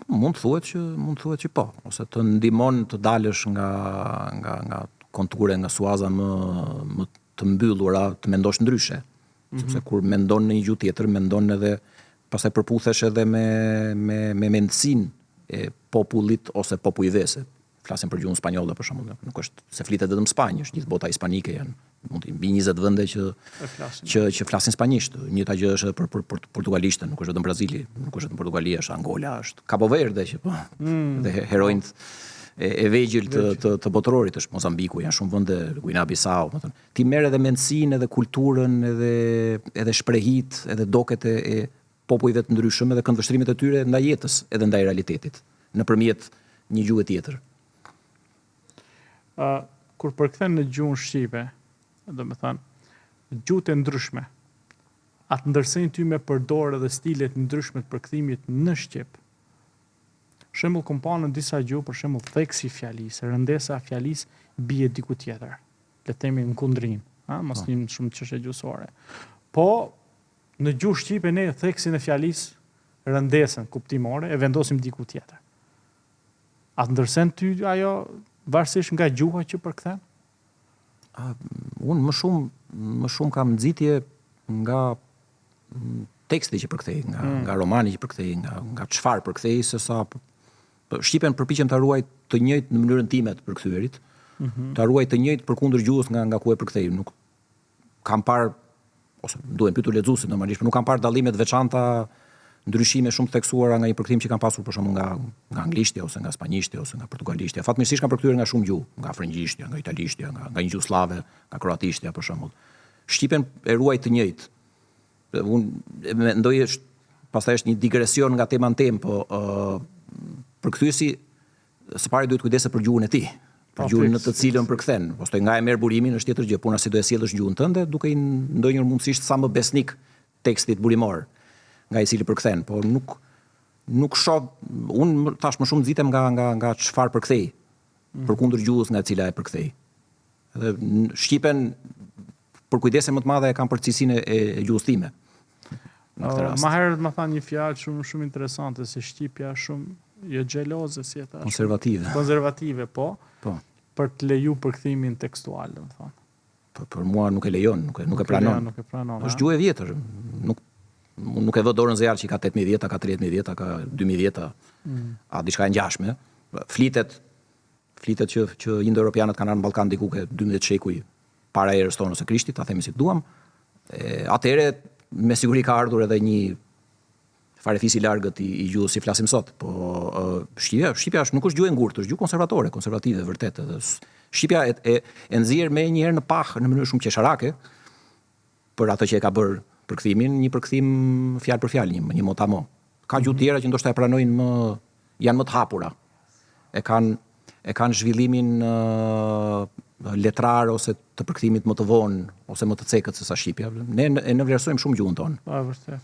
Mund thuhet që po, ose të ndihmon të dalësh nga konture, nga suaza më të mbyllura, të mendosh ndryshe. Sepse kur mendon në një gjuhë tjetër, mendon edhe pastaj përputhesh edhe me mendsinë e popullit ose popujvese. Flasim për gjuhën spanjolle për shembull, nuk është se flitet vetëm spanjë, është gjithë bota hispanike janë. Mund të mbi 20 vende që flasin spanjisht. Njëjta gjë është edhe për portugalishten, nuk është vetëm Brazili, nuk është vetëm Portugalia, është Angola, është Cabo Verde që po. Dhe heronjt e vegjël të botërorit është Mozambiku, janë shumë vende, Guinea Bissau, më thënë. Ti merr edhe mendsinë, edhe kulturën, edhe shprehit, edhe doket e popujve të ndryshëm edhe këndvështrimet e tyre ndaj jetës, edhe ndaj realitetit, nëpërmjet një gjuhë tjetër. Kur përkthen në gjuhën shqipe, domethënë gjuhët e ndryshme, atë ndërsen ty me përdor edhe stilet ndryshme të përkthimit në shqip. Shembull kom pa në disa gjuhë, për shembull theksi i fjalisë, rëndesa e fjalisë bie diku tjetër. Le të themi në kundrim, mos një shumë çështje gjuhësore. Po në gjuhë shqipe ne theksin e fjalisë, rëndesën kuptimore e vendosim diku tjetër. Atë ndërsen ty ajo varësisht nga gjuha që përkthen? Unë më shumë kam nxitje nga teksti që përkthej, nga romani që përkthej, nga çfarë përkthej, sesa shqipen përpiqem ta ruaj të njëjtë në mënyrën time të përkthyerit, ta ruaj të njëjtë përkundër gjuhës nga ku e përkthej. Nuk kam parë, ose duhen pyetur lexuesit normalisht, por nuk kam parë dallime të veçanta, ndryshime shumë të theksuara nga një përkthim që kam pasur për shembull nga anglishtja ose nga spanjishtja ose nga portugalishtja. Fatmirësisht kam përkthyer nga shumë gjuhë, nga frëngjishtja, nga italishtja, nga një gjuhë slave, nga kroatishtja për shembull. Shqipen e ruaj të njëjtë. Unë mendoj pastaj është një digresion nga tema në temë, po përkthyesi së pari duhet kujdeset për gjuhën e tij, për gjuhën në të cilën përkthen. Pastaj nga e merr burimin është tjetër gjë, puna si do e sjellësh gjuhën tënde, duke i ndonjëherë mundësisht sa më besnik tekstit burimor nga i cili përkthen, po nuk shoh, unë tash më shumë nxitem nga çfarë përkthej, përkundër gjuhës nga e cila e përkthej. Edhe shqipen për kujdesen më të madhe e kam për cilësinë e gjuhës time. Ma herët më thanë një fjalë shumë interesante, se shqipja shumë jo xheloze, si e thash. Konservative, po. Për të leju përkthimin tekstual, domethënë. Për mua nuk e lejon, nuk e pranon. Është gjuhë e vjetër, nuk e vë dorën zjarr që ka 18 vjeta, ka 30 vjeta, ka 2000 vjeta, a diçka e ngjashme. Flitet që indo-europianët kanë ardhur në Ballkan diku ke 12 shekuj para erës tonë ose Krishtit, ta themi si duam. Atëherë me siguri ka ardhur edhe një farefis i largët i gjuhës si flasim sot, po shqipja nuk është gjuhë e ngurtë, është gjuhë konservatore, konservative vërtet. Shqipja e nxjerr më njëherë në pah në mënyrë shumë qesharake për atë që e ka bërë përkthimin, një përkthim fjalë për fjalë, një mot a mo. Ka gjuhë tjera që ndoshta e pranojnë janë më të hapura. E kanë zhvillimin letrar ose të përkthimit më të vonë ose më të cekët se sa shqipja. Ne e nënvlerësojmë shumë gjuhën tonë. Po, vërtet.